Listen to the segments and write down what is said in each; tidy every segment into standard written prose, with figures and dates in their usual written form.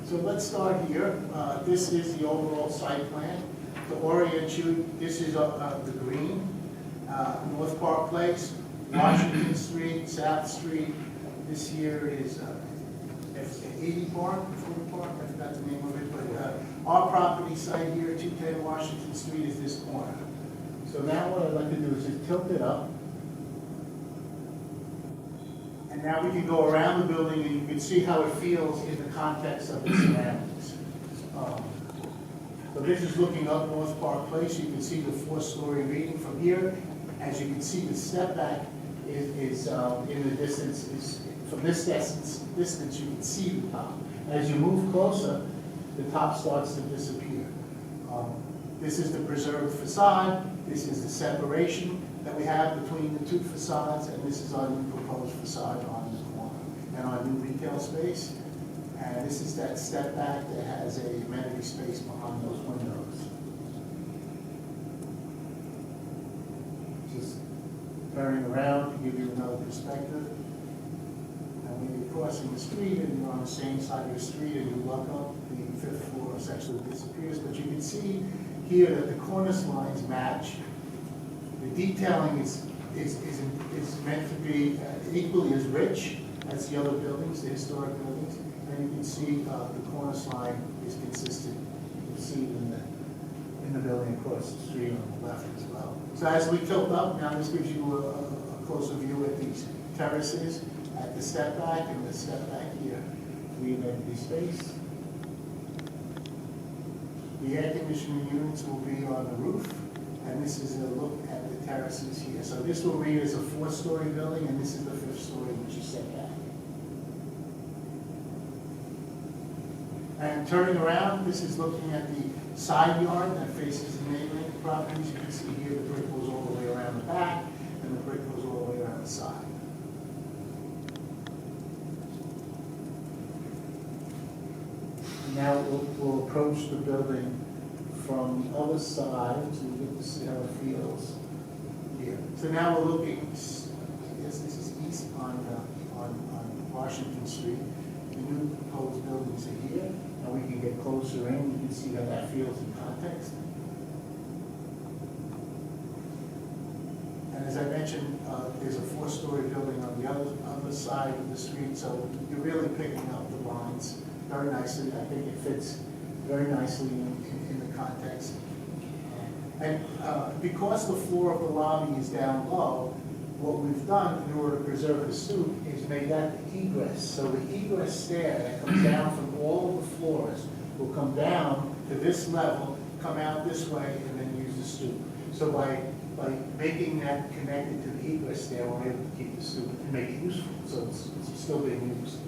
So let's start here. This is the overall site plan. To orient you, this is the green, North Park Place, Washington Street, South Street. This here is 80 Park, 40 Park, I forgot the name of it, but our property site here, 210 Washington Street, is this corner. So now what I'd like to do is just tilt it up. And now we can go around the building and you can see how it feels in the context of its surroundings. So this is looking up North Park Place. You can see the 4-story reading from here. As you can see, the step back is in the distance. From this distance, you can see the top. As you move closer, the top starts to disappear. This is the preserved facade. This is the separation that we have between the two facades, and this is our new proposed facade on the corner, and our new retail space. And this is that step back that has a amenity space behind those windows. Just turning around to give you another perspective. And when you're crossing the street and you're on the same side of the street and you look up, the 5th floor essentially disappears. But you can see here that the cornice lines match. The detailing is meant to be equally as rich as the other buildings, the historic buildings. And you can see the cornice line is consistent. You can see it in the building across the street on the left as well. So as we tilt up, now this gives you a closer view at these terraces, at the step back and the step back here. We amenity space. The air conditioning units will be on the roof, and this is a look at the terraces here. So this will read as a 4-story building, and this is the 5th story, which is set back. And turning around, this is looking at the side yard that faces the neighboring properties. You can see here the brick goes all the way around the back, and the brick goes all the way around the side. And now we'll approach the building from the other side, so you get to see how it feels here. So now we're looking, I guess this is east on Washington Street. The new proposed buildings are here, and we can get closer in. You can see how that feels in context. And as I mentioned, there's a 4-story building on the other side of the street, so you're really picking up the lines very nicely. I think it fits very nicely in the context. And because the floor of the lobby is down low, what we've done in order to preserve the stoop is made that the egress. So the egress stair that comes down from all of the floors will come down to this level, come out this way, and then use the stoop. So by making that connected to the egress stair, we're able to keep the stoop and make it useful. So it's still being used.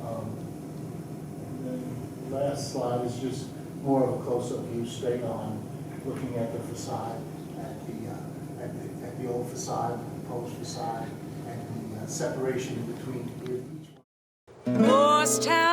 And then the last slide is just more of a close-up view straight on, looking at the facade, at the old facade, the proposed facade, and the separation between each one. Morristown.